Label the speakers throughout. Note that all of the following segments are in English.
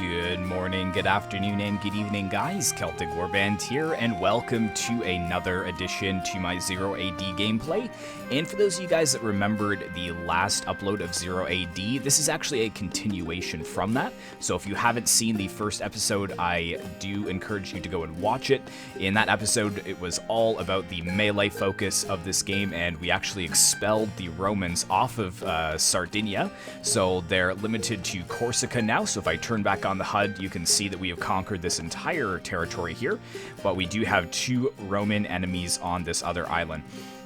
Speaker 1: Good morning, good afternoon, and good evening, guys. Celtic Warband here, and welcome to another edition to my Zero AD gameplay. And for those of you guys that remembered the last upload of Zero AD, this is actually a continuation from that. So if you haven't seen the first episode, I do encourage you to go and watch it. In that episode, it was all about the melee focus of this game, and we actually expelled the Romans off of Sardinia. So they're limited to Corsica now. So if I turn back on the HUD, you can see that we have conquered this entire territory here, but we do have 2 Roman enemies on this other island.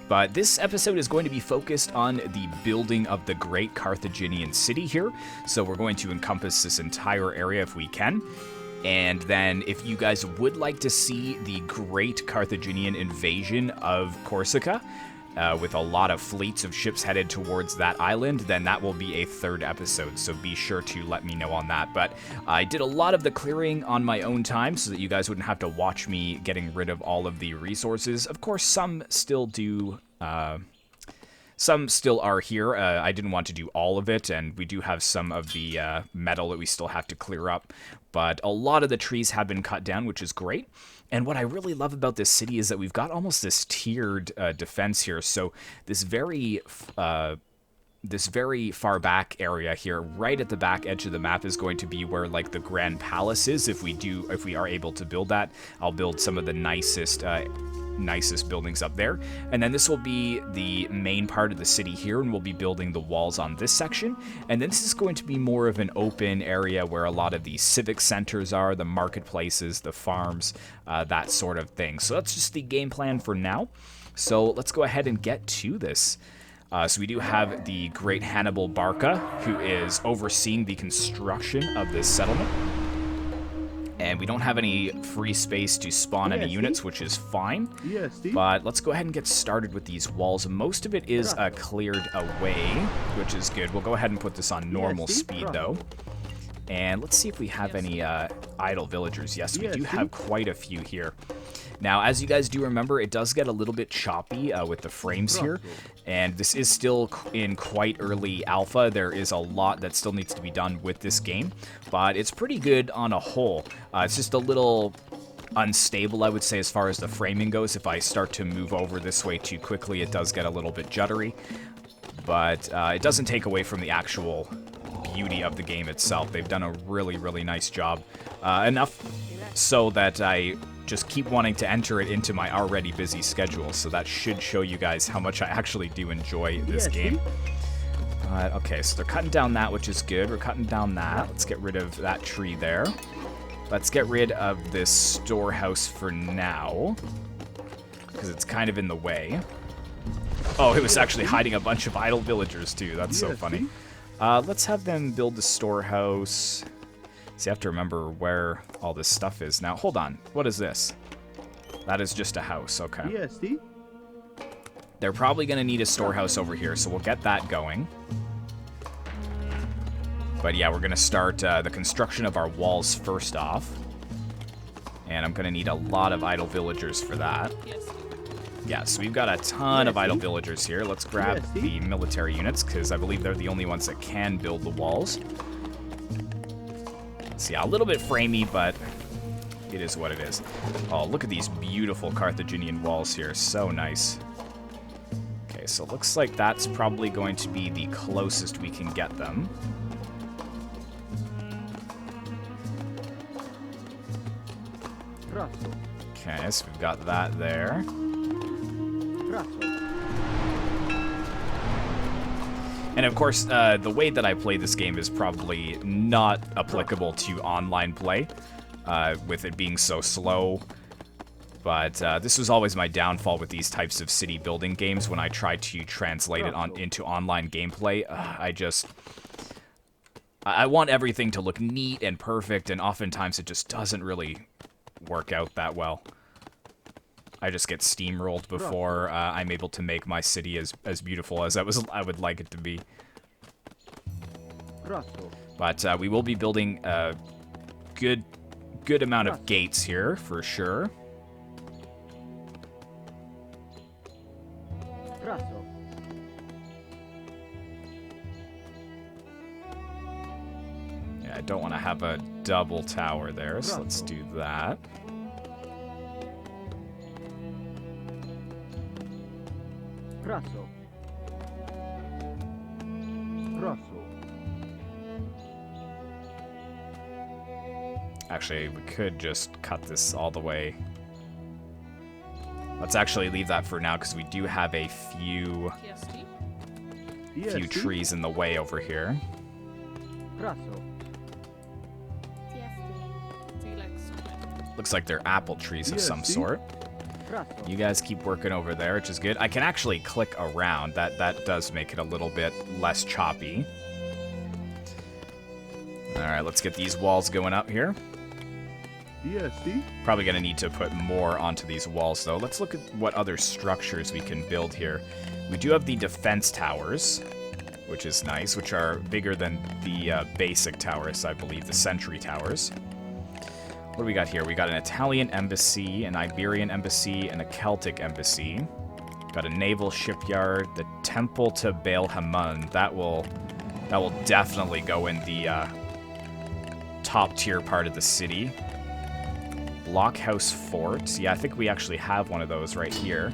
Speaker 1: But this episode is going to be focused on the building of the great Carthaginian city here, so we're going to encompass this entire area if we can. And then if you guys would like to see the great Carthaginian invasion of Corsica, with a lot of fleets of ships headed towards that island, then that will be a 3rd episode, so be sure to let me know on that. But I did a lot of the clearing on my own time so that you guys wouldn't have to watch me getting rid of all of the resources. Of course, some still do... some still are here. I didn't want to do all of it, and we do have some of the metal that we still have to clear up. But a lot of the trees have been cut down, which is great. And what I really love about this city is that we've got almost this tiered defense here. So this very far back area here, right at the back edge of the map, is going to be where like the Grand Palace is. If we are able to build that, I'll build some of the nicest buildings up there. And then this will be the main part of the city here, and we'll be building the walls on this section. And then this is going to be more of an open area where a lot of the civic centers are, the marketplaces, the farms, that sort of thing. So that's just the game plan for now. So let's go ahead and get to this. So we do have the great Hannibal Barca, who is overseeing the construction of this settlement. And we don't have any free space to spawn any units, which is fine. But let's go ahead and get started with these walls. Most of it is cleared away, which is good. We'll go ahead and put this on normal speed, though. And let's see if we have any idle villagers. Yes, we do have quite a few here. Now, as you guys do remember, it does get a little bit choppy with the frames here, and this is still in quite early alpha. There is a lot that still needs to be done with this game, but it's pretty good on a whole. It's just a little unstable, I would say, as far as the framing goes. If I start to move over this way too quickly, it does get a little bit juddery, but it doesn't take away from the actual beauty of the game itself. They've done a really, really nice job. Enough so that I just keep wanting to enter it into my already busy schedule, so that should show you guys how much I actually do enjoy this game. Okay, so they're cutting down that, which is good. We're cutting down that. Let's get rid of that tree there. Let's get rid of this storehouse for now, because it's kind of in the way. Oh, it was actually hiding a bunch of idle villagers, too. That's so funny. Let's have them build the storehouse. So you have to remember where all this stuff is. Now, hold on. What is this? That is just a house. Okay. They're probably going to need a storehouse over here, so we'll get that going. But yeah, we're going to start the construction of our walls first off. And I'm going to need a lot of idle villagers for that. Yeah, so we've got a ton of idle villagers here. Let's grab the military units, because I believe they're the only ones that can build the walls. So yeah, a little bit framey, but it is what it is. Oh, look at these beautiful Carthaginian walls here. So nice. Okay, so it looks like that's probably going to be the closest we can get them. Okay, so we've got that there. And of course, the way that I play this game is probably not applicable to online play, with it being so slow. But this was always my downfall with these types of city building games when I try to translate it into online gameplay. I want everything to look neat and perfect, and oftentimes it just doesn't really work out that well. I just get steamrolled before I'm able to make my city as beautiful as I would like it to be. But we will be building a good amount of gates here for sure. I don't want to have a double tower there, so let's do that.
Speaker 2: Grasso. Grasso.
Speaker 1: Actually, we could just cut this all the way. Let's actually leave that for now, because we do have a few trees in the way over here.
Speaker 2: Grasso.
Speaker 1: Looks like they're apple trees of some sort. You guys keep working over there, which is good. I can actually click around. That does make it a little bit less choppy. Alright, let's get these walls going up here. Probably going to need to put more onto these walls, though. Let's look at what other structures we can build here. We do have the defense towers, which is nice, which are bigger than the basic towers, I believe, the sentry towers. What do we got here? We got an Italian embassy, an Iberian embassy, and a Celtic embassy. Got a naval shipyard, the temple to Baal Hamun. That will definitely go in the top tier part of the city. Blockhouse fort. Yeah, I think we actually have one of those right here.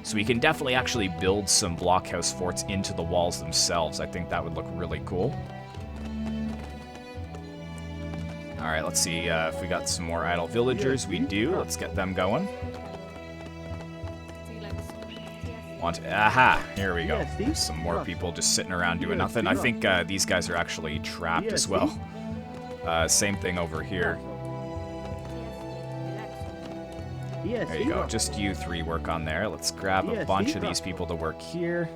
Speaker 1: So we can definitely actually build some blockhouse forts into the walls themselves. I think that would look really cool. Alright, let's see if we got some more idle villagers. We do. Let's get them going. Aha! Here we go. Some more people just sitting around doing nothing. I think these guys are actually trapped as well. Same thing over here. There you go. Just you three work on there. Let's grab a bunch of these people to work here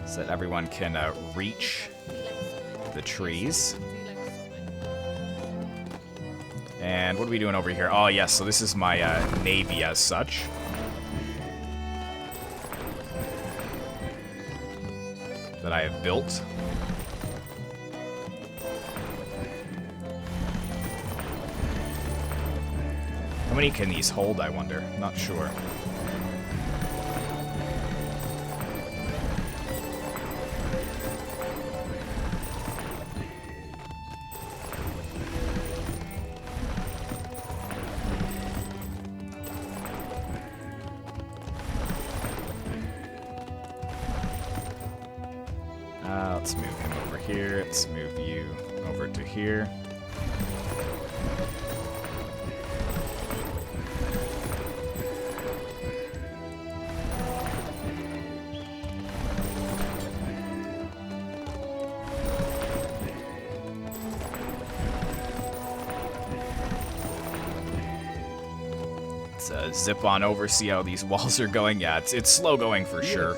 Speaker 1: so that everyone can reach the trees. And what are we doing over here? Oh, yes, so this is my navy as such. That I have built. How many can these hold, I wonder? Not sure. Let's move him over here. Let's move you over to here. Let's zip on over, see how these walls are going. Yeah, it's slow going for sure.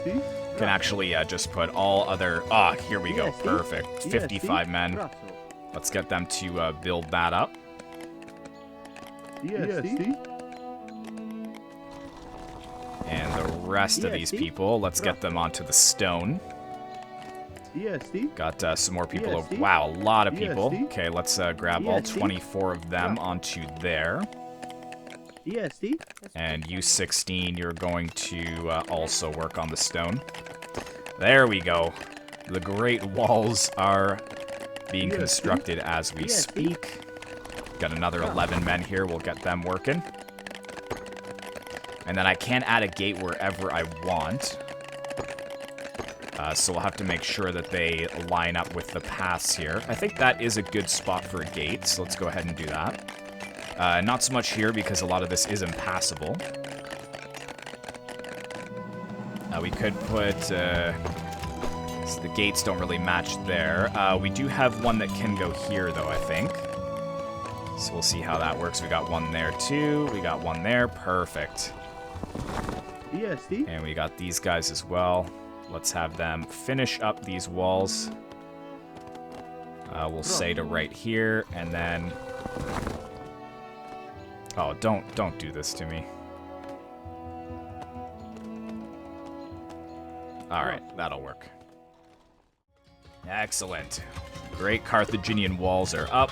Speaker 1: Can actually just put all other... Ah, here we go. Perfect. 55 men. Let's get them to build that up. And the rest of these people, let's get them onto the stone. Got some more people over. Wow, a lot of people. Okay, let's grab all 24 of them onto there. And you 16, you're going to also work on the stone. There we go. The great walls are being constructed as we speak. Got another 11 men here. We'll get them working. And then I can add a gate wherever I want. So we'll have to make sure that they line up with the paths here. I think that is a good spot for a gate, so let's go ahead and do that. Not so much here because a lot of this is impassable. We could put... so the gates don't really match there. We do have one that can go here, though, I think. So we'll see how that works. We got one there, too. We got one there. Perfect. And we got these guys as well. Let's have them finish up these walls. We'll say to right here, and then... Oh, don't do this to me. Alright, that'll work. Excellent. Great Carthaginian walls are up.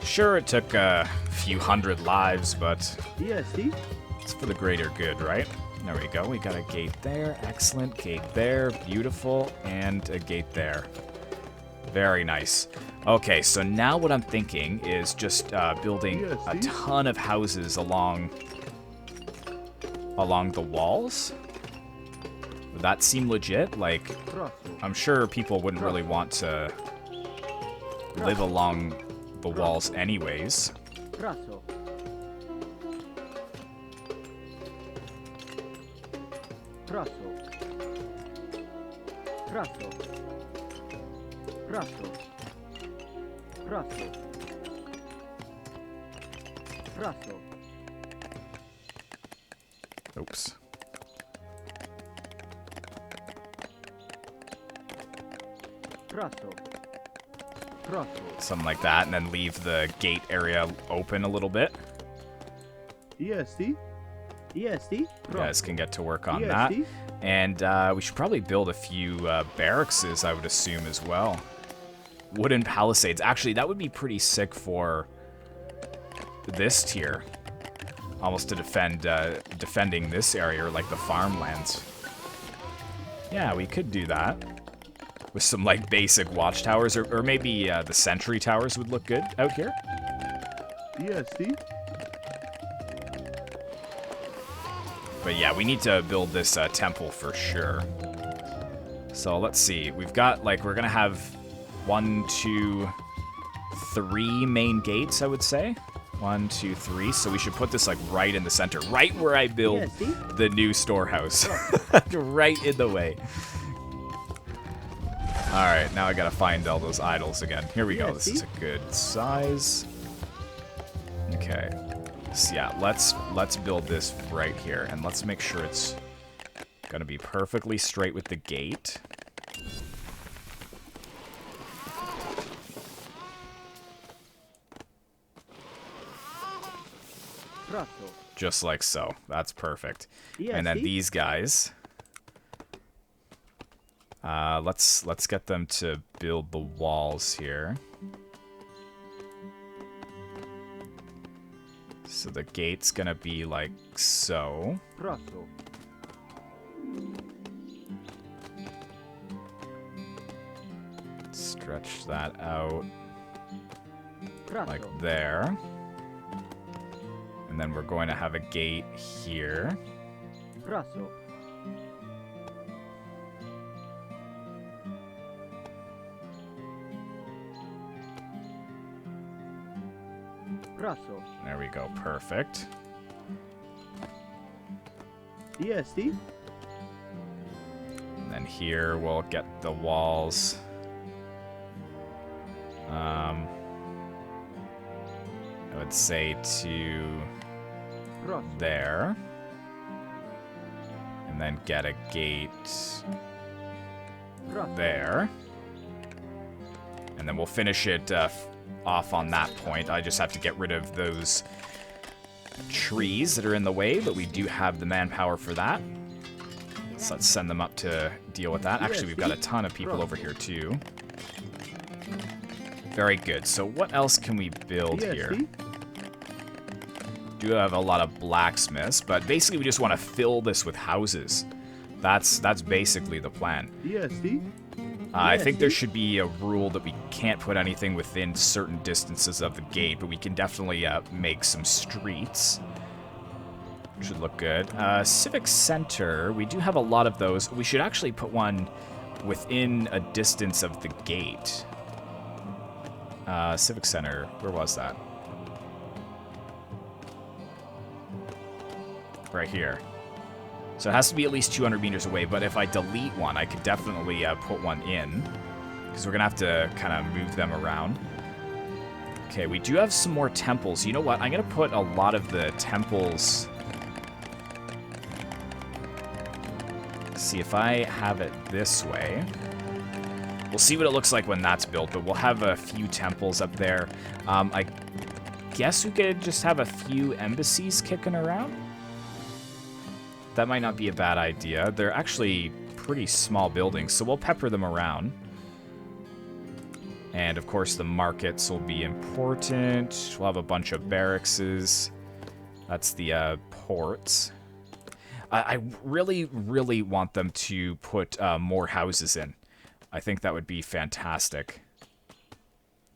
Speaker 1: Sure, it took a few hundred lives, but it's for the greater good, right? There we go. We got a gate there. Excellent. Gate there. Beautiful. And a gate there. Very nice. Okay, so now what I'm thinking is just building a ton of houses along the walls. Would that seem legit? Like, I'm sure people wouldn't really want to live along the walls anyways.
Speaker 2: Praso. Praso. Praso. Praso. Praso. Praso.
Speaker 1: Oops.
Speaker 2: Praso. Praso.
Speaker 1: Something like that, and then leave the gate area open a little bit.
Speaker 2: EST. EST.
Speaker 1: You guys can get to work on
Speaker 2: EST.
Speaker 1: that. And we should probably build a few barrackses, I would assume, as well. Wooden palisades. Actually, that would be pretty sick for this tier. Almost to defending this area, or like the farmlands. Yeah, we could do that. With some, like, basic watchtowers, or maybe the sentry towers would look good out here.
Speaker 2: EST.
Speaker 1: But yeah, we need to build this temple for sure. So let's see. We've got, like, we're going to have 1, 2, 3 main gates, I would say. 1, 2, 3. So we should put this, like, right in the center. Right where I build the new storehouse. Right in the way. Alright, now I gotta find all those idols again. Here we go. This is a good size. Okay. So yeah, let's build this right here, and let's make sure it's gonna be perfectly straight with the gate. Just like so. That's perfect. And then these guys. Let's get them to build the walls here. So the gate's gonna be like so. Stretch that out like there. And then we're going to have a gate here. There we go, perfect.
Speaker 2: EST.
Speaker 1: And then here we'll get the walls. I would say to there. And then get a gate there. And then we'll finish it off on that point. I just have to get rid of those trees that are in the way, but we do have the manpower for that. So let's send them up to deal with that. Actually, we've got a ton of people over here too. Very good. So what else can we build here? Do have a lot of blacksmiths, but basically we just want to fill this with houses. That's basically the plan. I think there should be a rule that we can't put anything within certain distances of the gate, but we can definitely make some streets. Should look good. Civic Center, we do have a lot of those. We should actually put one within a distance of the gate. Civic Center, where was that? Right here. So it has to be at least 200 meters away, but if I delete one, I could definitely put one in, because we're going to have to kind of move them around. Okay, we do have some more temples. You know what? I'm going to put a lot of the temples... See, if I have it this way... We'll see what it looks like when that's built, but we'll have a few temples up there. I guess we could just have a few embassies kicking around. That might not be a bad idea. They're actually pretty small buildings, so we'll pepper them around. And, of course, the markets will be important. We'll have a bunch of barrackses. That's the ports. I really, really want them to put more houses in. I think that would be fantastic.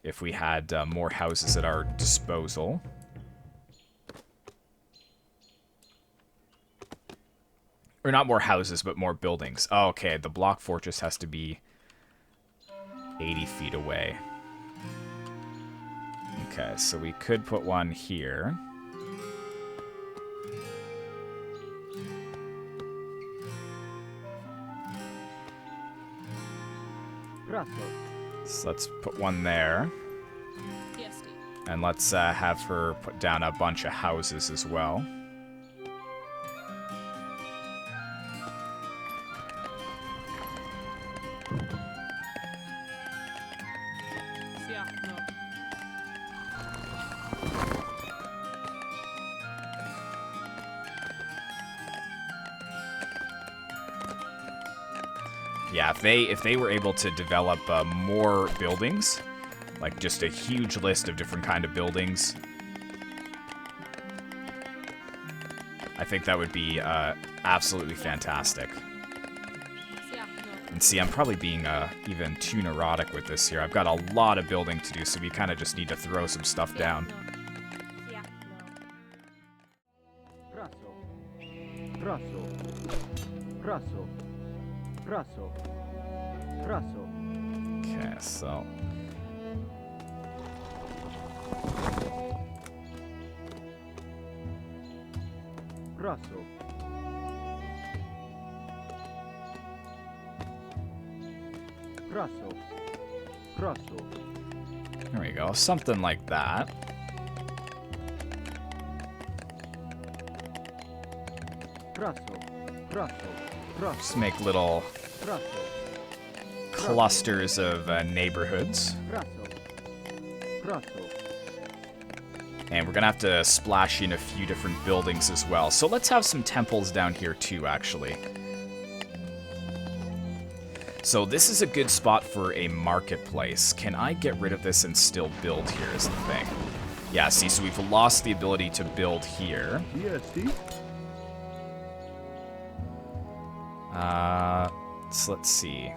Speaker 1: if we had more houses at our disposal. Or not more houses, but more buildings. Oh, okay, the block fortress has to be 80 feet away. Okay, so we could put one here. So let's put one there. And let's have her put down a bunch of houses as well. Yeah, if they were able to develop more buildings, like just a huge list of different kind of buildings, I think that would be absolutely fantastic. And see, I'm probably being even too neurotic with this here. I've got a lot of building to do, so we kind of just need to throw some stuff down. Okay, so... There we go, something like that. Just make little clusters of neighborhoods. And we're gonna have to splash in a few different buildings as well. So let's have some temples down here too, actually. So this is a good spot for a marketplace. Can I get rid of this and still build here is the thing. Yeah, see, so we've lost the ability to build here. So let's see.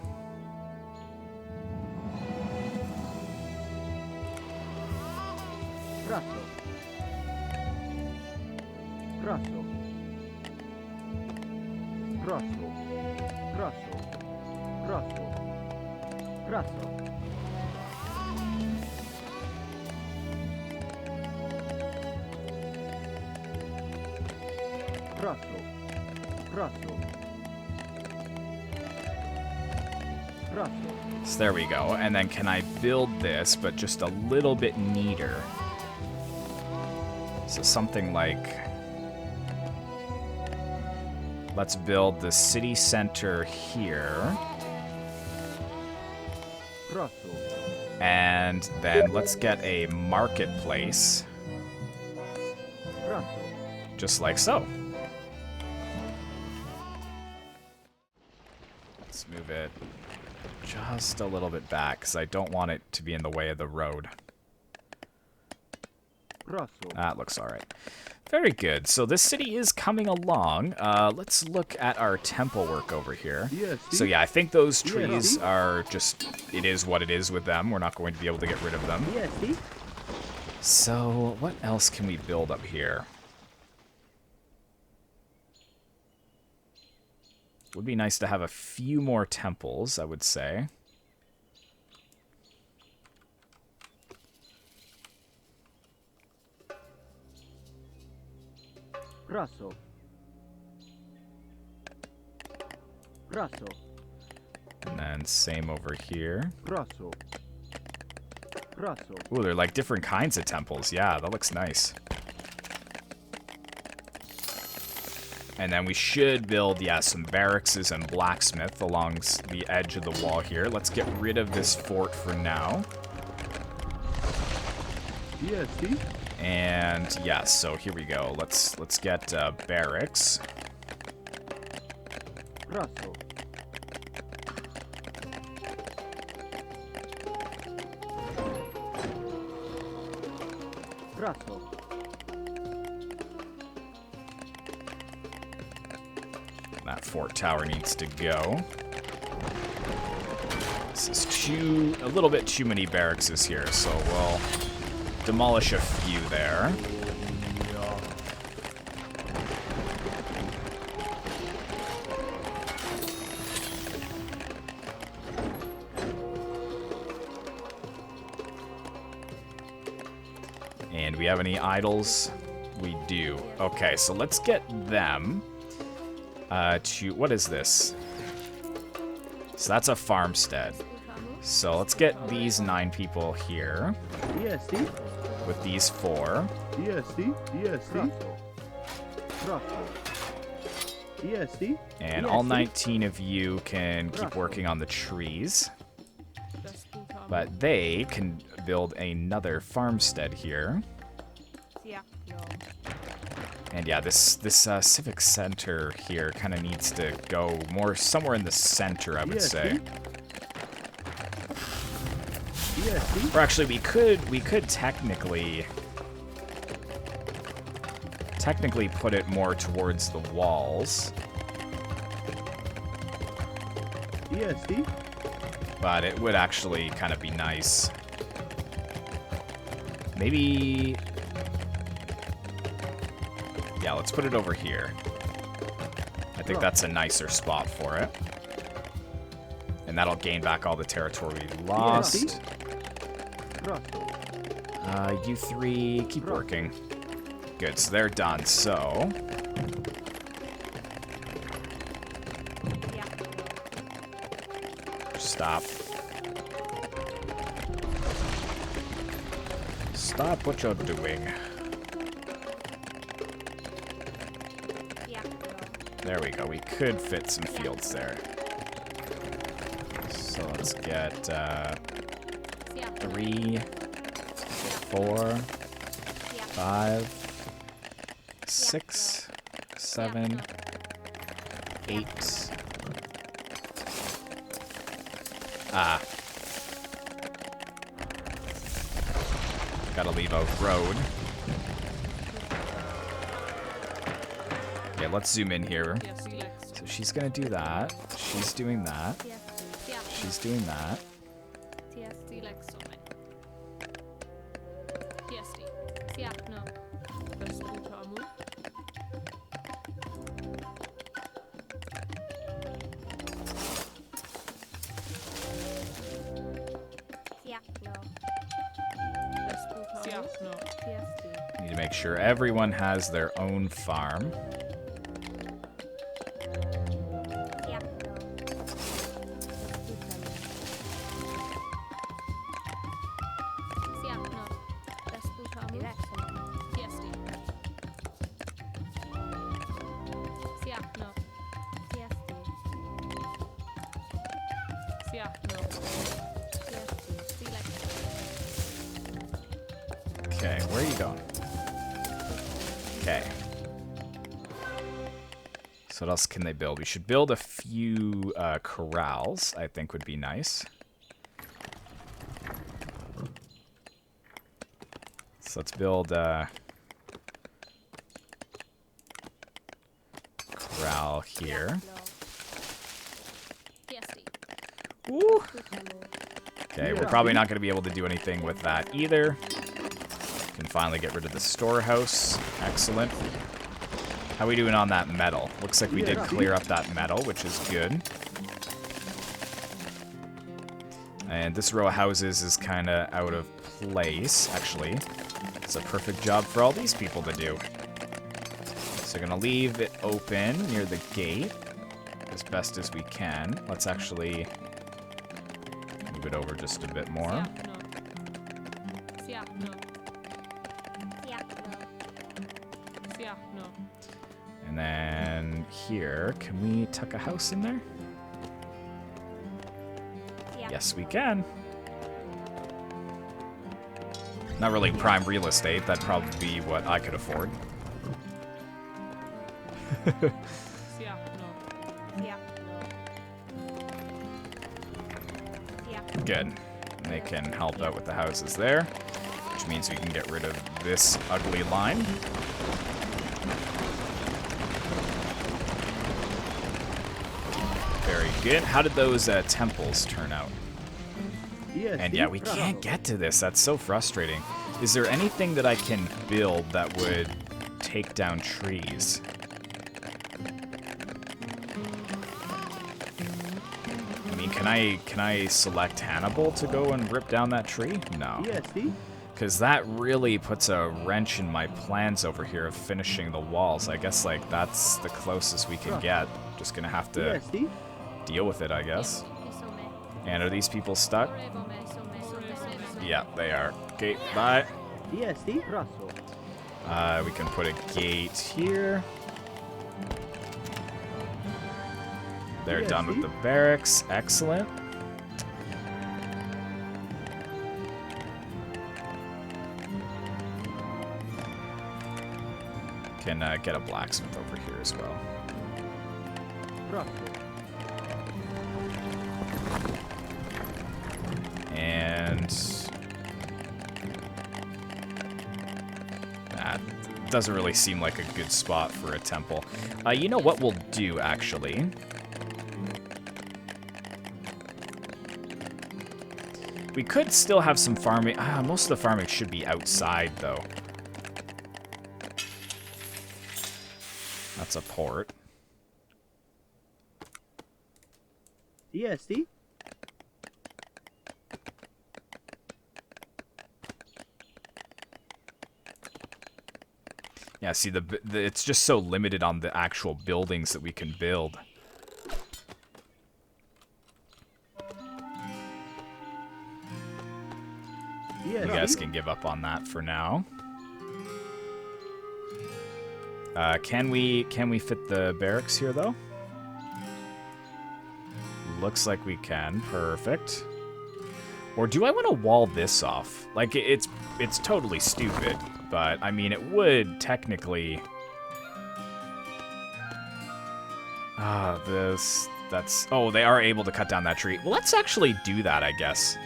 Speaker 1: So there we go. And then can I build this, but just a little bit neater? So something like... Let's build the city center here. And then let's get a marketplace. Just like so. Let's move it just a little bit back, because I don't want it to be in the way of the road. That looks alright. Very good. So this city is coming along. Let's look at our temple work over here. So yeah, I think those trees are just... It is what it is with them. We're not going to be able to get rid of them. So what else can we build up here? Would be nice to have a few more temples, I would say. And then same over here. Ooh, they're like different kinds of temples. Yeah, that looks nice. And then we should build, yeah, some barracks and blacksmith along the edge of the wall here. Let's get rid of this fort for now. And yeah, so here we go. Let's get barracks. That fort tower needs to go. This is a little bit too many barracks here, so we'll demolish a few there. And we have any idols? We do. Okay, so let's get them to... What is this? So that's a farmstead. So let's get these 9 people here.
Speaker 2: EST.
Speaker 1: With these 4.
Speaker 2: EST. EST. EST.
Speaker 1: And all 19 of you can keep working on the trees. But they can build another farmstead here. And yeah, this civic center here kind of needs to go more somewhere in the center, I would say. Or actually, we could technically put it more towards the walls.
Speaker 2: EST.
Speaker 1: But it would actually kind of be nice. Maybe... Yeah, let's put it over here. I think that's a nicer spot for it. And that'll gain back all the territory we lost. You 3, keep working. Good, so they're done, so... Stop. Stop what you're doing. There we go. We could fit some fields there. So let's get 3, 4, 5, 6, 7, 8. Gotta leave a road. Okay, let's zoom in here. So she's gonna do that. She's doing that. She's doing that. Need to make sure everyone has their own farm. Okay, where are you going? Okay. So what else can they build? We should build a few corrals, I think would be nice. So let's build a corral here. Woo. Okay, we're probably not going to be able to do anything with that either. Can finally get rid of the storehouse. Excellent. How are we doing on that metal? Looks like we did clear up that metal, which is good. And this row of houses is kind of out of place, actually. It's a perfect job for all these people to do. So we're going to leave it open near the gate as best as we can. Let's actually move it over just a bit more. And then here, can we tuck a house in there? Yes, we can. Not really prime real estate. That'd probably be what I could afford. Good. And they can help out with the houses there, which means we can get rid of this ugly line. Very good. How did those temples turn out? And yeah, we can't get to this. That's so frustrating. Is there anything that I can build that would take down trees? I mean, can I select Hannibal to go and rip down that tree? No. Because that really puts a wrench in my plans over here of finishing the walls. I guess, like, that's the closest we can get. Just gonna have to deal with it, I guess. And are these people stuck? Yeah, they are. Okay, bye. We can put a gate here. They're done with the barracks. Excellent. Can get a blacksmith over here as well. And that doesn't really seem like a good spot for a temple. You know what we'll do, actually? We could still have some farming. Most of the farming should be outside, though. That's a port.
Speaker 2: Yeah,
Speaker 1: see, it's just so limited on the actual buildings that we can build. You guys can give up on that for now. Can we fit the barracks here, though? Looks like we can. Perfect. Or do I want to wall this off? Like, it's totally stupid, but I mean, it would technically. That's. Oh, they are able to cut down that tree. Well, let's actually do that, I guess.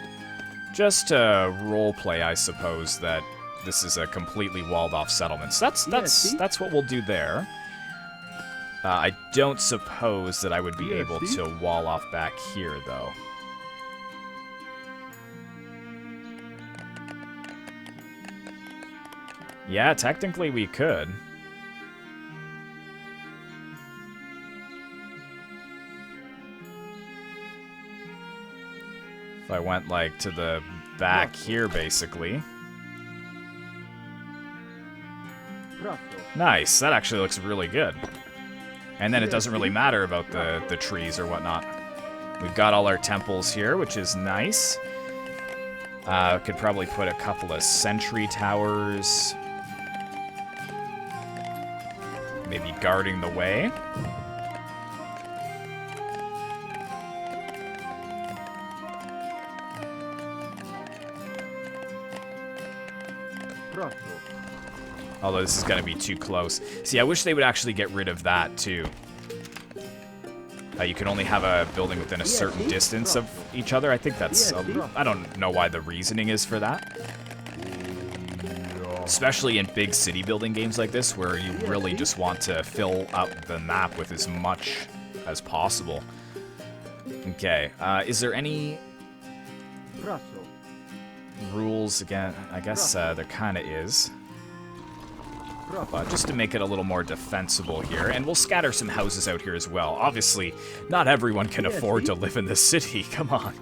Speaker 1: Just to roleplay, I suppose, that this is a completely walled-off settlement. So that's what we'll do there. I don't suppose that I would be able to wall off back here, though. Yeah, technically we could. If I went, like, to the back here, basically. Nice. That actually looks really good. And then it doesn't really matter about the trees or whatnot. We've got all our temples here, which is nice. Could probably put a couple of sentry towers. Maybe guarding the way. Although this is going to be too close. See, I wish they would actually get rid of that, too. You can only have a building within a certain distance of each other. I think that's... I don't know why the reasoning is for that. Especially in big city building games like this, where you really just want to fill up the map with as much as possible. Okay, is there any rules again? I guess there kind of is. But just to make it a little more defensible here, and we'll scatter some houses out here as well. Obviously, not everyone can afford to live in the city. Come on.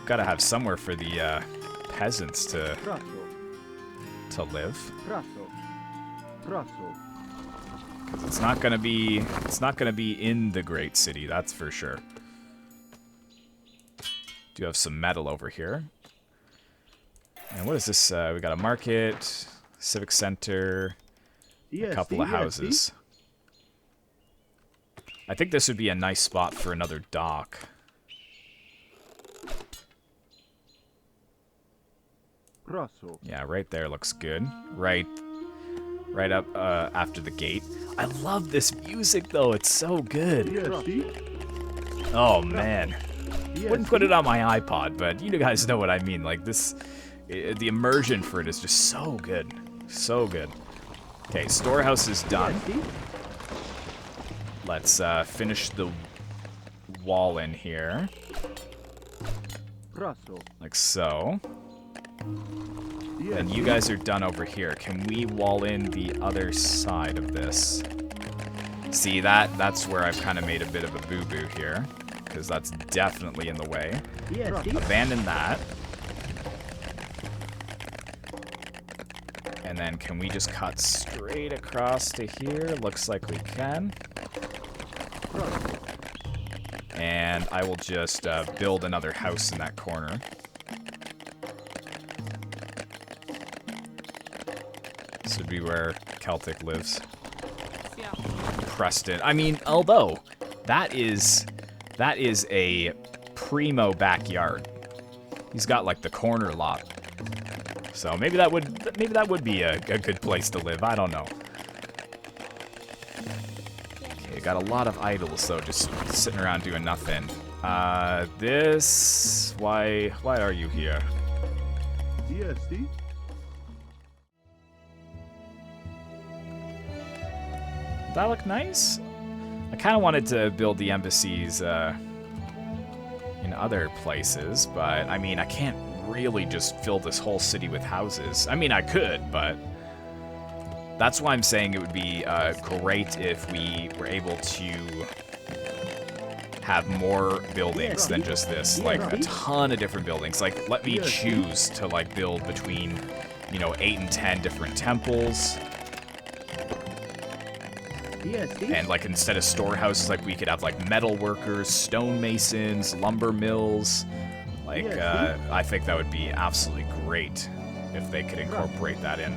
Speaker 1: Gotta have somewhere for the peasants to live. Because it's not gonna be in the great city, that's for sure. Do have some metal over here. And what is this? We got a market, civic center, a couple of houses. I think this would be a nice spot for another dock. Yeah, right there looks good. Right up after the gate. I love this music, though. It's so good. Oh, man. Wouldn't put it on my iPod, but you guys know what I mean. Like, this... The immersion for it is just so good. So good. Okay, storehouse is done. Let's finish the wall in here.
Speaker 2: Prosso.
Speaker 1: like so.
Speaker 2: Yes,
Speaker 1: And you guys are done over here. Can we wall in the other side of this? See, that's where I've kind of made a bit of a boo-boo here, because that's definitely in the way.
Speaker 2: Yes,
Speaker 1: Abandon that. And then can we just cut straight across to here? Looks like we can. And I will just build another house in that corner. This would be where Celtic lives.
Speaker 3: Yeah.
Speaker 1: Preston. I mean, although that is a primo backyard. He's got like the corner lot. So maybe that would be a good place to live. I don't know. Okay, got a lot of idols though, just sitting around doing nothing. This why are you here?
Speaker 2: yes,
Speaker 1: That look nice? I kind of wanted to build the embassies in other places, but I mean, I can't really just fill this whole city with houses. I mean, I could, but that's why I'm saying it would be great if we were able to have more buildings than just this, like a ton of different buildings. Like, let me choose to like build between, you know, 8 and 10 different temples.
Speaker 2: yes,
Speaker 1: And like instead of storehouses, like we could have like metal workers, stonemasons, lumber mills. Like I think that would be absolutely great if they could incorporate that in.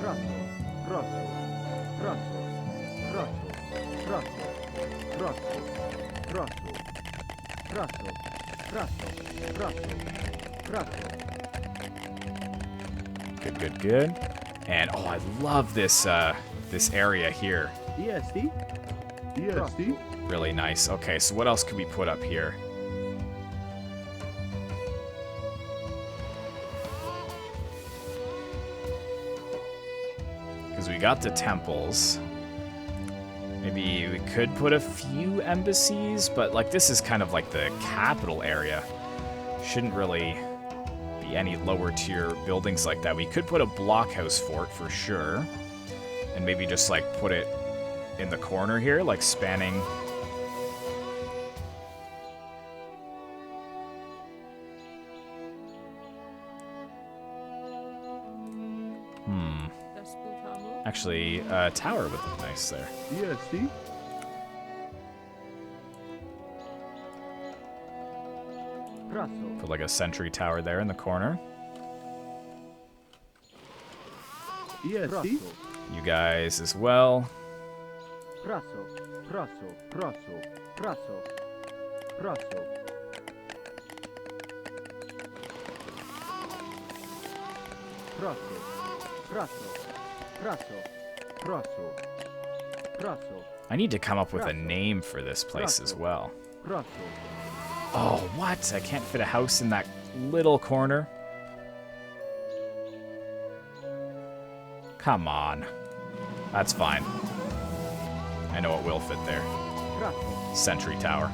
Speaker 1: Good, good, good. And oh, I love this this area here.
Speaker 2: yes, yes,
Speaker 1: Really nice. Okay, so what else could we put up here? Because we got the temples. Maybe we could put a few embassies, but like this is kind of like the capital area. Shouldn't really be any lower tier buildings like that. We could put a blockhouse fort for sure. And maybe just like put it in the corner here, like spanning. Actually, a tower would look nice there.
Speaker 2: yes,
Speaker 1: Put like a sentry tower there in the corner.
Speaker 2: yes,
Speaker 1: You guys as well. I need to come up with a name for this place as well. Oh, what? I can't fit a house in that little corner. Come on. That's fine. I know it will fit there. Sentry tower.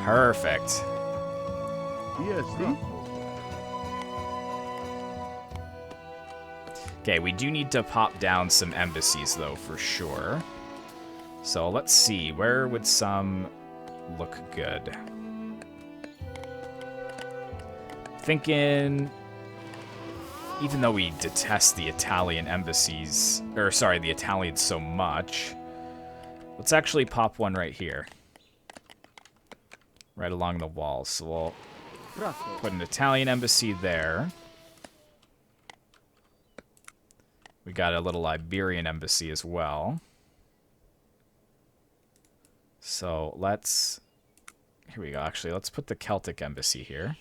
Speaker 1: Perfect.
Speaker 2: yes,
Speaker 1: Okay, we do need to pop down some embassies, though, for sure. So let's see. Where would some look good? Thinking, even though we detest the Italian embassies, or sorry, the Italians so much, let's actually pop one right here. Right along the wall. So we'll put an Italian embassy there. We got a little Iberian embassy as well. So let's... Here we go. Actually, let's put the Celtic embassy here.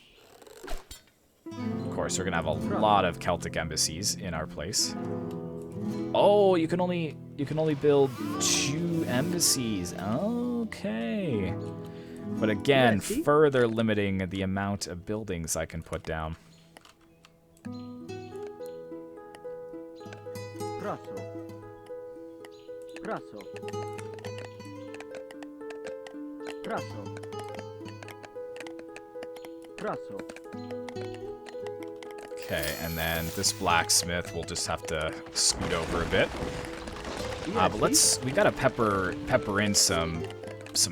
Speaker 1: Of course, we're going to have a lot of Celtic embassies in our place. Oh, you can only build 2 embassies. Okay. But again, further limiting the amount of buildings I can put down. Okay, and then this blacksmith we'll just have to scoot over a bit. But we gotta pepper in some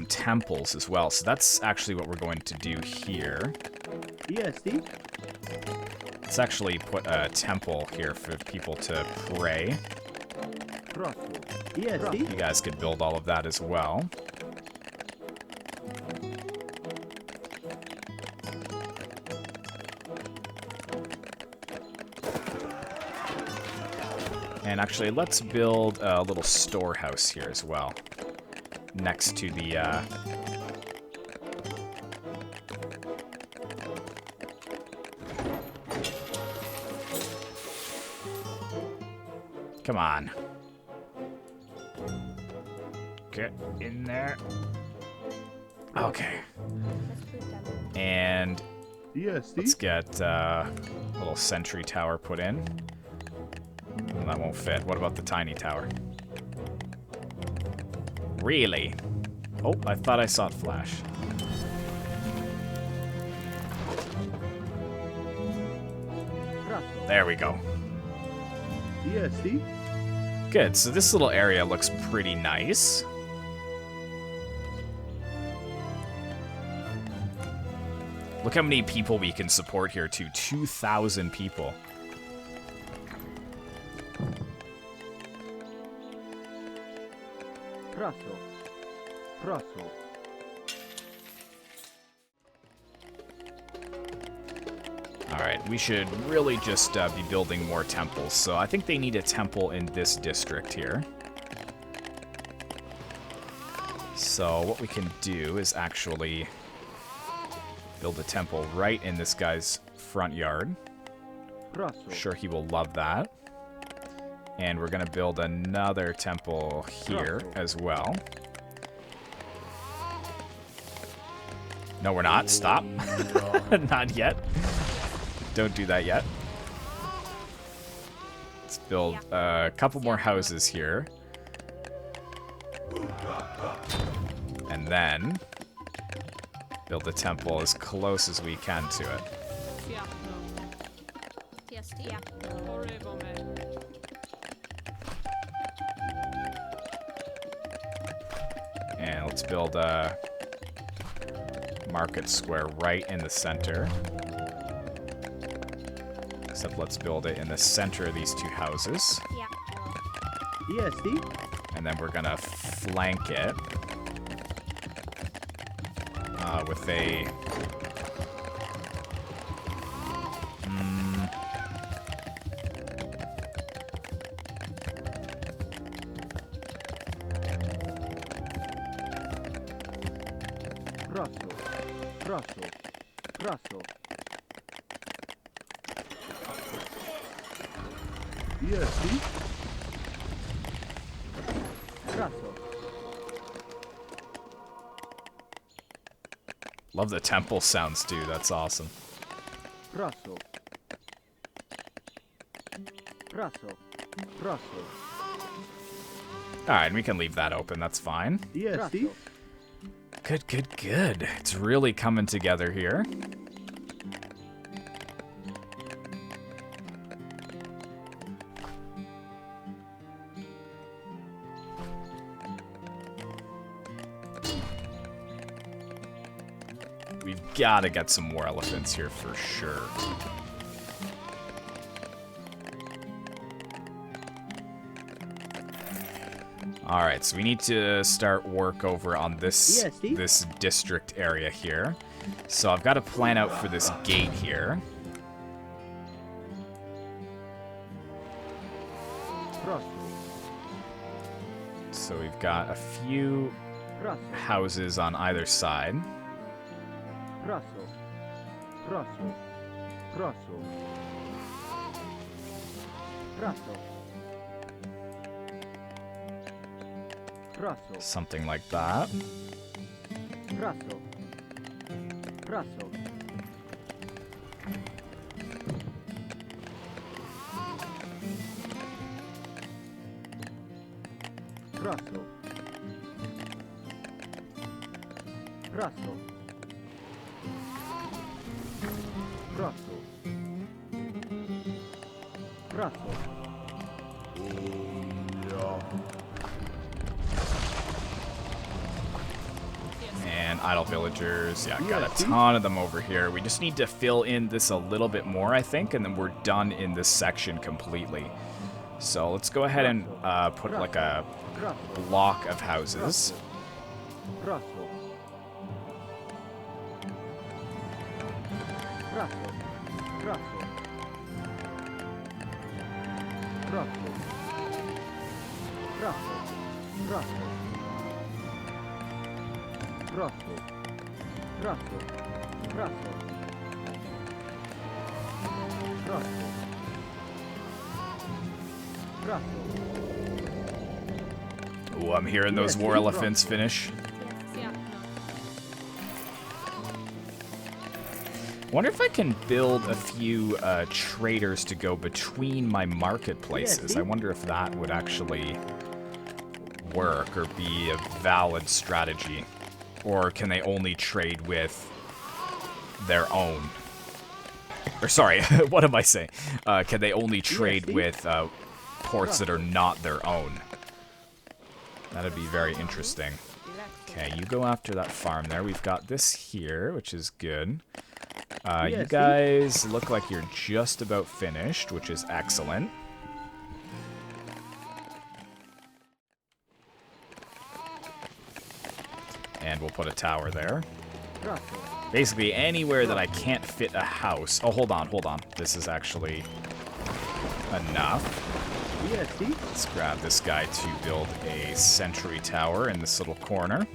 Speaker 1: temples as well. So that's actually what we're going to do here.
Speaker 2: Yes, see?
Speaker 1: Let's actually put a temple here for people to pray.
Speaker 2: Yes, see?
Speaker 1: You guys could build all of that as well. And actually, let's build a little storehouse here as well. Next to the... Come on. Get in there. Okay. And
Speaker 2: Yes, see?
Speaker 1: let's get a little sentry tower put in. Well, that won't fit. What about the tiny tower? Really? Oh, I thought I saw it flash. There we go.
Speaker 2: Yes, see?
Speaker 1: Good, so this little area looks pretty nice. Look how many people we can support here, too. 2,000 people. Alright, we should really just be building more temples. So I think they need a temple in this district here. So what we can do is actually build a temple right in this guy's front yard. I'm sure he will love that. And we're going to build another temple here as well. No, we're not. Stop. Not yet. Don't do that yet. Let's build a couple more houses here. And then build a temple as close as we can to it. And let's build a market square right in the center. Except let's build it in the center of these two houses.
Speaker 2: Yes, see?
Speaker 1: And then we're gonna flank it with a...
Speaker 2: Yes, see?
Speaker 1: Love the temple sounds too, that's awesome. Alright, we can leave that open, that's fine.
Speaker 2: Yes, see?
Speaker 1: Good, good, good. It's really coming together here. We've got to get some more elephants here for sure. Alright, so we need to start work over on this, this district area here. So I've got to plan out for this gate here. So we've got a few houses on either side. Something like that. And idle villagers. Yeah, got a ton of them over here. We just need to fill in this a little bit more, I think, and then we're done in this section completely. So let's go ahead and put like a block of houses. Ooh, I'm hearing those war elephants finish. Wonder if I can build a few traders to go between my marketplaces. I wonder if that would actually work or be a valid strategy. Or can they only trade with their own? Or sorry, what am I saying? Can they only trade with ports that are not their own? That'd be very interesting. Okay, you go after that farm there. We've got this here, which is good. You guys look like you're just about finished, which is excellent. And we'll put a tower there. Basically, anywhere that I can't fit a house. Oh, hold on, hold on. This is actually enough. Let's grab this guy to build a sentry tower in this little corner.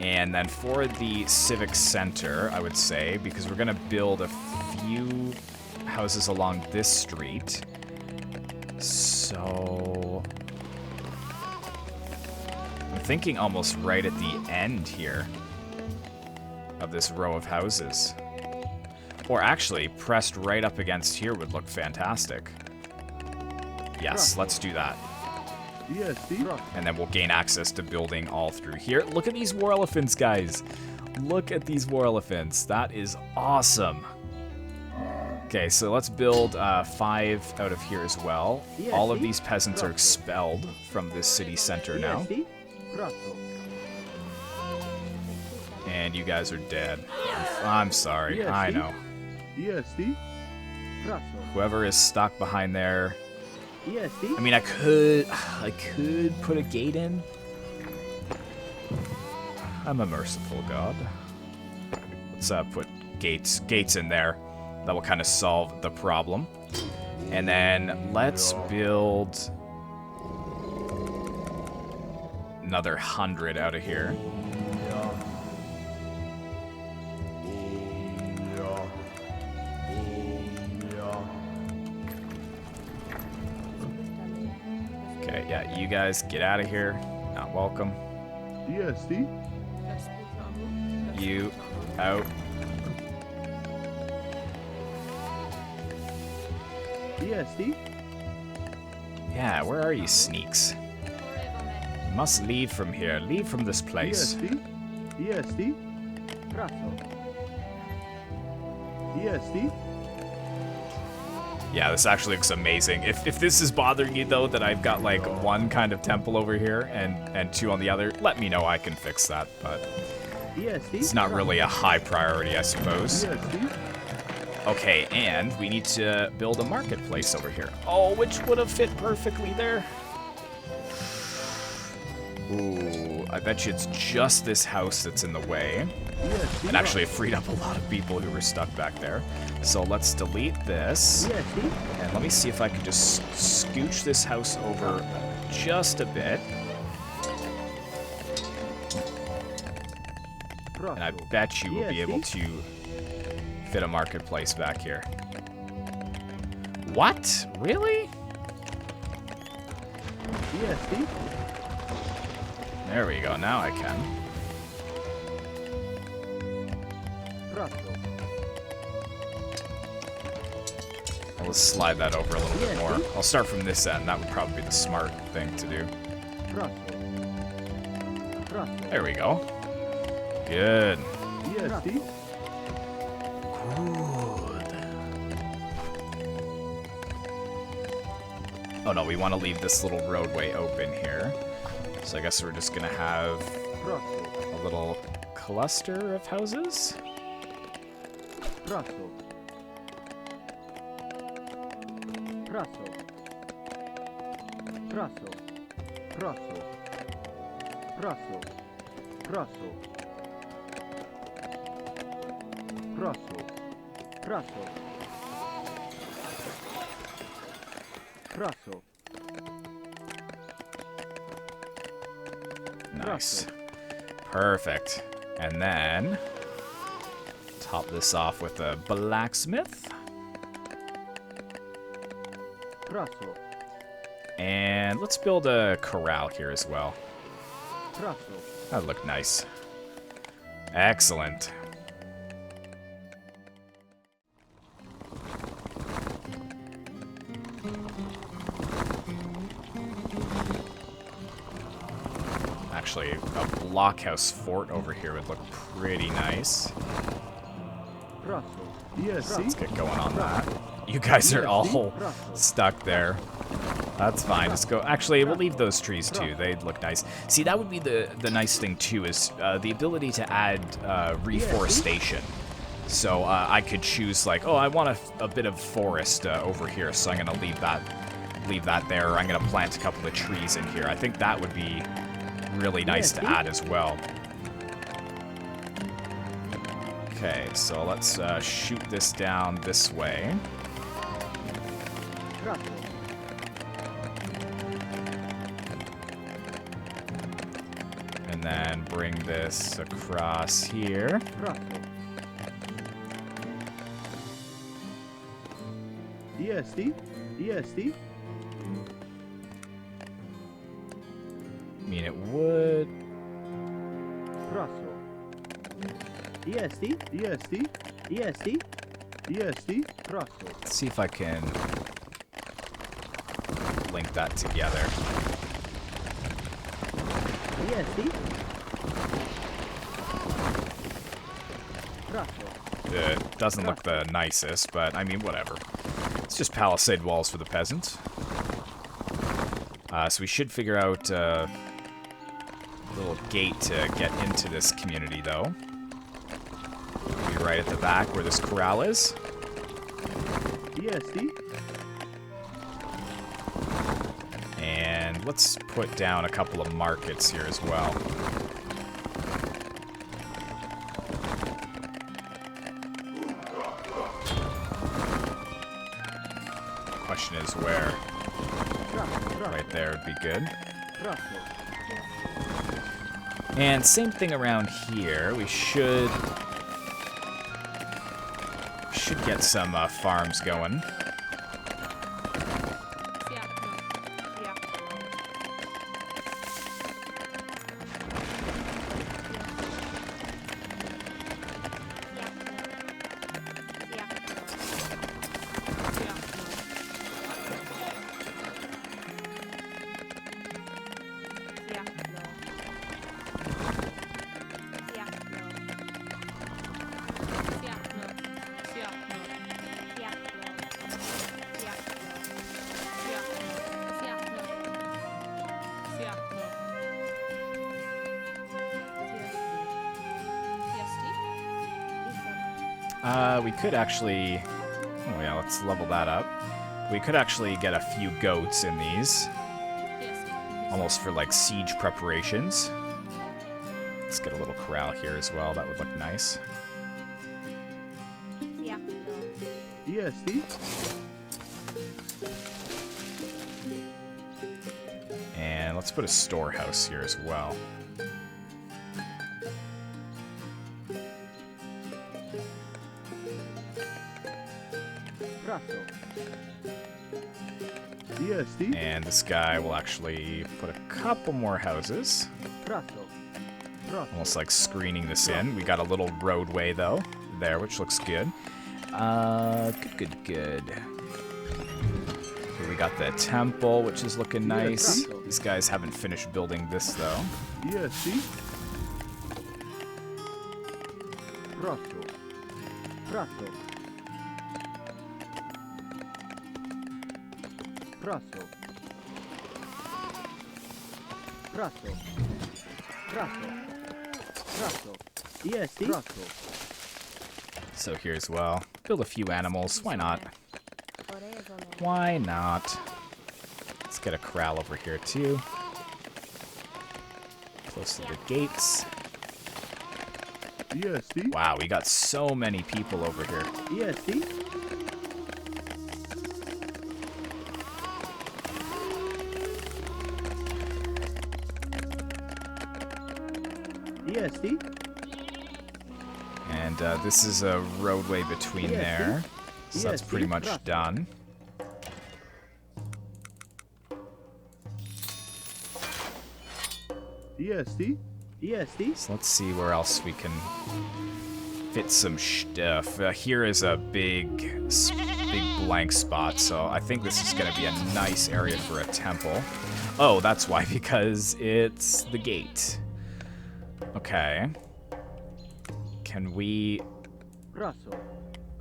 Speaker 1: And then for the civic center, I would say, because we're going to build a few houses along this street. So I'm thinking almost right at the end here of this row of houses. Or actually, pressed right up against here would look fantastic. Yes, let's do that. And then we'll gain access to building all through here. Look at these war elephants, guys. Look at these war elephants. That is awesome. Okay, so let's build 5 out of here as well. All of these peasants are expelled from this city center now. And you guys are dead. I'm sorry. I know. Whoever is stuck behind there. I mean, I could put a gate in. I'm a merciful god. Let's put gates in there. That will kind of solve the problem. And then let's build another 100 out of here. Okay, yeah, you guys get out of here. Not welcome. You out. Yeah, where are you, sneaks? You must leave from here. Leave from this place. Yeah, this actually looks amazing. If this is bothering you, though, that I've got, like, one kind of temple over here and 2 on the other, let me know. I can fix that, but it's not really a high priority, I suppose. Okay, and we need to build a marketplace over here. Oh, which would have fit perfectly there. Ooh, I bet you it's just this house that's in the way. And actually it freed up a lot of people who were stuck back there. So let's delete this. And let me see if I can just scooch this house over just a bit. And I bet you will be able to fit a marketplace back here. What? Really? There we go. Now I can. I'll just slide that over a little bit more. I'll start from this end. That would probably be the smart thing to do. There we go. Good. Good. Oh no, we want to leave this little roadway open here. So I guess we're just going to have a little cluster of houses.
Speaker 2: Praso. Praso. Praso. Praso. Praso. Praso. Praso. Praso. Praso.
Speaker 1: Nice. Perfect. And then top this off with a blacksmith.
Speaker 2: Praso.
Speaker 1: And let's build a corral here as well.
Speaker 2: Praso.
Speaker 1: That'd look nice. Excellent. Actually, a blockhouse fort over here would look pretty nice.
Speaker 2: Praso. Yes,
Speaker 1: Let's get going on that. You guys are all stuck there. That's fine. Just go. Actually, we'll leave those trees too. They'd look nice. See, that would be the nice thing too, is the ability to add reforestation. So I could choose like, oh, I want a bit of forest over here, so I'm gonna leave that there. Or I'm gonna plant a couple of trees in here. I think that would be really nice to add as well. Okay, so let's shoot this down this way. And then bring this across here.
Speaker 2: ESD? ESD?
Speaker 1: I mean, it would...
Speaker 2: Praso. ESD? ESD? ESD? ESD? Praso.
Speaker 1: Let's see if I can link that together.
Speaker 2: ESD? Praso.
Speaker 1: It doesn't look the nicest, but I mean, whatever. It's just palisade walls for the peasants. So we should figure out a little gate to get into this community, though. Be right at the back where this corral is.
Speaker 2: ESD?
Speaker 1: And let's put down a couple of markets here as well. Question is where. Right there would be good. And same thing around here. We should get some farms going. We could actually... Oh yeah, let's level that up. We could actually get a few goats in these. Almost for like siege preparations. Let's get a little corral here as well. That would look nice.
Speaker 2: ESD?
Speaker 1: And let's put a storehouse here as well.
Speaker 2: ESD?
Speaker 1: And this guy will actually put a couple more houses. Almost like screening this in. We got a little roadway, though, there, which looks good. Good. Here we got the temple, which is looking nice. These guys haven't finished building this, though.
Speaker 2: ESD? Praso. Prato. Prato. Prato. EST. Prato.
Speaker 1: So here as well. Build a few animals. Why not? Why not? Let's get a corral over here too. Close to the gates.
Speaker 2: EST.
Speaker 1: Wow, we got so many people over here.
Speaker 2: EST. EST.
Speaker 1: And this is a roadway between there. So that's pretty much done.
Speaker 2: EST. EST.
Speaker 1: So let's see where else we can fit some stuff. Here is a big blank spot, so I think this is going to be a nice area for a temple. Oh, that's why, because it's the gate. Okay. Can we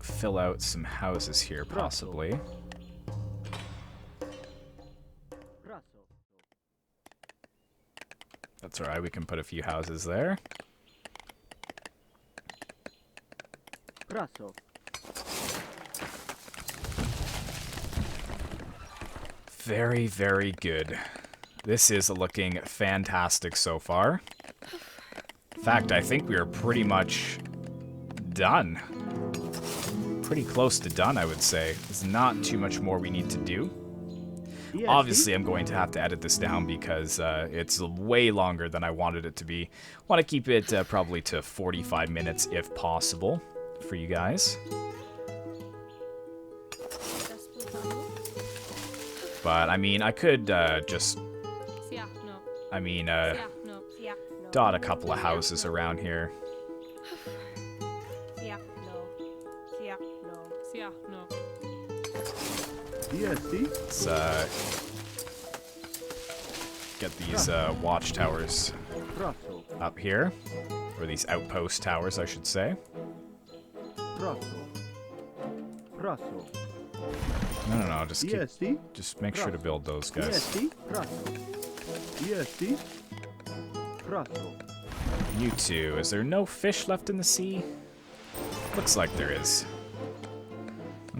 Speaker 1: fill out some houses here, possibly? That's alright, we can put a few houses there. Very, very good. This is looking fantastic so far. In fact, I think we are pretty much done. Pretty close to done, I would say. There's not too much more we need to do. Obviously, I'm going to have to edit this down because it's way longer than I wanted it to be. Want to keep it probably to 45 minutes if possible for you guys. But, I mean, I could just... I mean, dot a couple of houses around here. Let's get these watchtowers up here. Or these outpost towers, I should say. No, just make sure to build those guys. You two, is there no fish left in the sea? Looks like there is.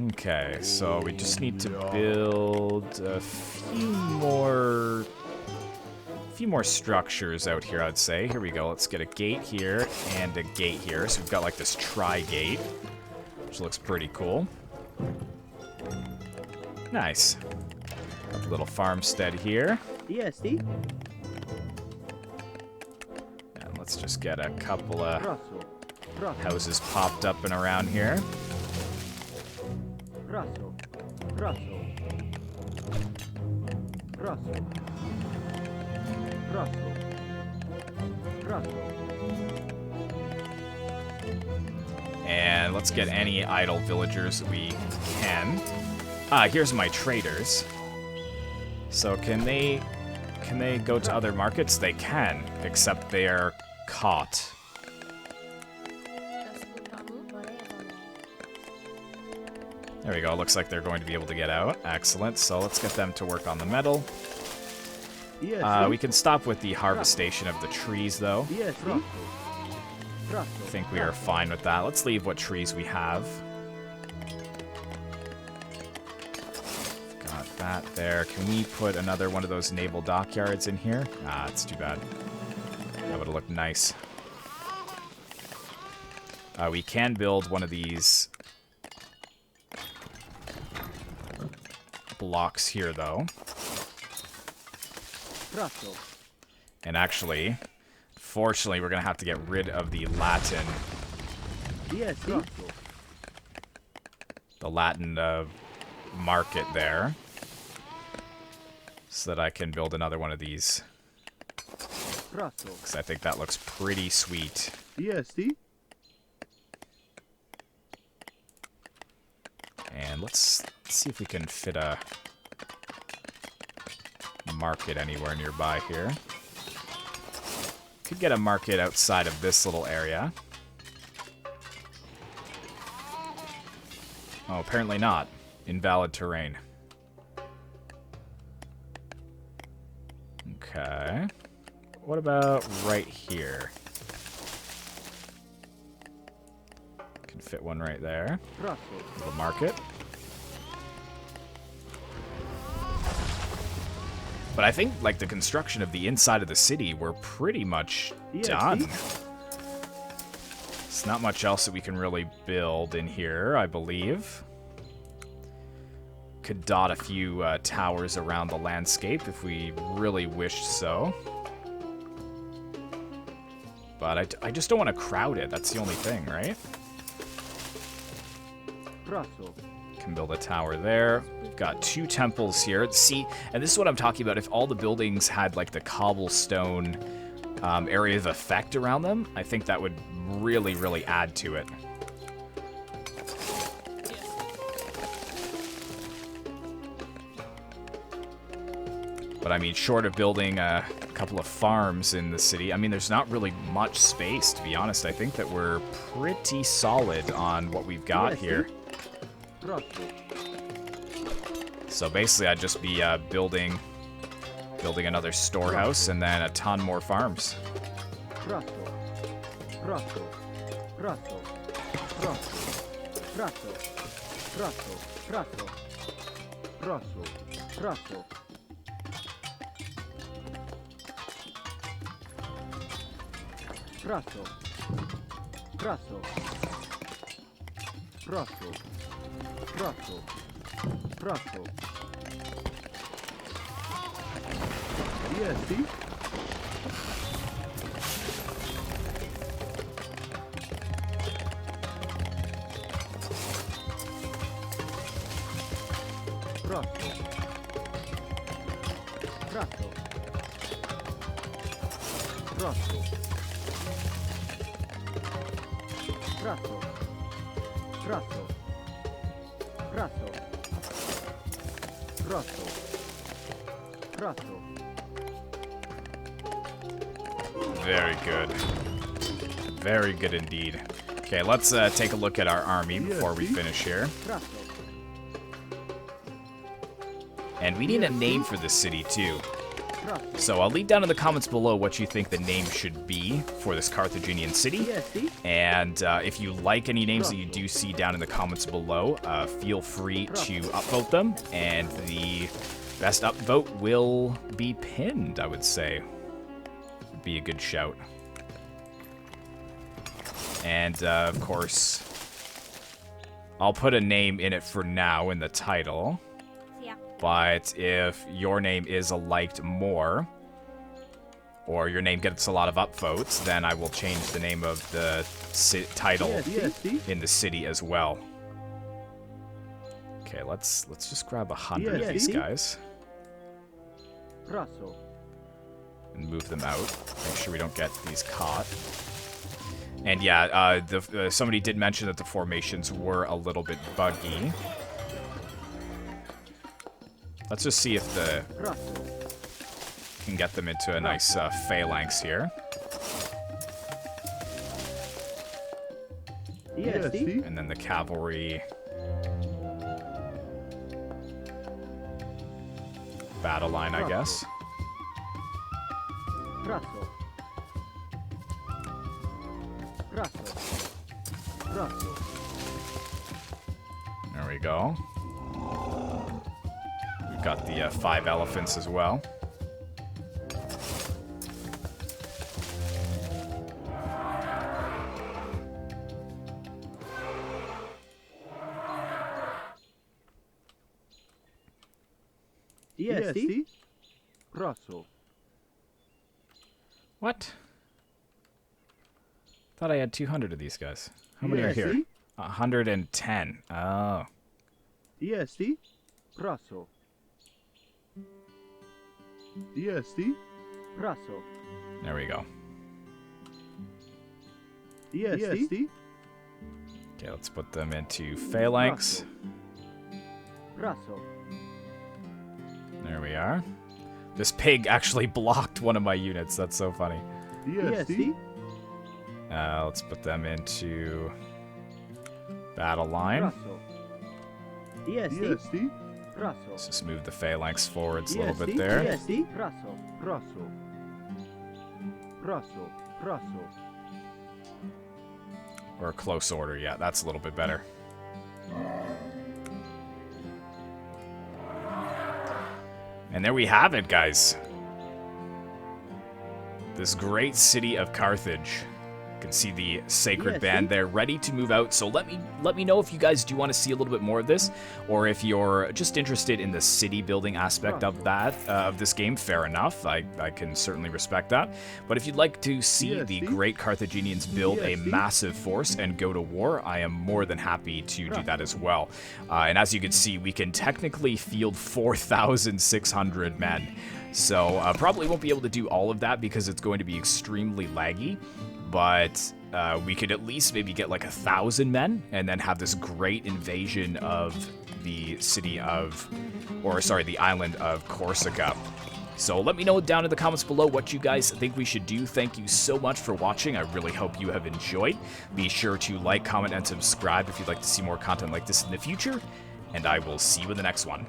Speaker 1: Okay, so we just need to build a few more structures out here, I'd say. Here we go. Let's get a gate here and a gate here. So we've got like this tri-gate, which looks pretty cool. Nice. Got a little farmstead here.
Speaker 2: EST.
Speaker 1: And let's just get a couple of houses popped up and around here. And let's get any idle villagers that we can. Here's my traders. So can they go to other markets? They can, except they are caught. There we go. Looks like they're going to be able to get out. Excellent. So let's get them to work on the metal. We can stop with the harvestation of the trees, though. I think we are fine with that. Let's leave what trees we have. Got that there. Can we put another one of those naval dockyards in here? Ah, it's too bad. That would have looked nice. We can build one of these blocks here, though. And actually, fortunately, we're going to have to get rid of the Latin. The Latin market there. So that I can build another one of these. Because I think that looks pretty sweet. And let's see if we can fit a market anywhere nearby here. Could get a market outside of this little area. Oh, apparently not. Invalid terrain. Okay. What about right here? Can fit one right there. Little market. But I think, like, the construction of the inside of the city, we're pretty much done. There's not much else that we can really build in here, I believe. Could dot a few towers around the landscape if we really wished so. But I just don't want to crowd it. That's the only thing, right? Can build a tower there. We've got 2 temples here. See, and this is what I'm talking about. If all the buildings had like the cobblestone area of effect around them, I think that would really, really add to it. But I mean, short of building a couple of farms in the city, I mean, there's not really much space, to be honest. I think that we're pretty solid on what we've got here. So basically, I'd just be building another storehouse and then a ton more farms. Very good. Very good indeed. Okay, let's take a look at our army before we finish here. And we need a name for this city, too. So I'll leave down in the comments below what you think the name should be for this Carthaginian city. And if you like any names that you do see down in the comments below, feel free to upvote them. And the best upvote will be pinned, I would say. Would be a good shout. And, of course, I'll put a name in it for now in the title. But if your name is liked more, or your name gets a lot of upvotes, then I will change the name of the title in the city as well. Okay, let's just grab 100 of these guys. And move them out. Make sure we don't get these caught. And yeah, somebody did mention that the formations were a little bit buggy. Let's just see if can get them into a nice phalanx here. And then the cavalry. Battle line, I guess. There we go. We've got the 5 elephants as well. What? Thought I had 200 of these guys. How many are here? 110. Oh. There we go. Okay, let's put them into phalanx. There we are. This pig actually blocked one of my units. That's so funny. Let's put them into battle line. Let's just move the phalanx forwards a little bit there.
Speaker 2: Prosso. Prosso.
Speaker 1: Or close order, yeah, that's a little bit better. And there we have it, guys. This great city of Carthage. You can see the sacred band there ready to move out. So let me know if you guys do want to see a little bit more of this, or if you're just interested in the city building aspect of that of this game. Fair enough, I can certainly respect that. But if you'd like to see the great Carthaginians build a massive force and go to war, I am more than happy to do that as well. And as you can see, we can technically field 4,600 men. So probably won't be able to do all of that because it's going to be extremely laggy. But we could at least maybe get like 1,000 men and then have this great invasion of the city of, or sorry, the island of Corsica. So let me know down in the comments below what you guys think we should do. Thank you so much for watching. I really hope you have enjoyed. Be sure to like, comment, and subscribe if you'd like to see more content like this in the future. And I will see you in the next one.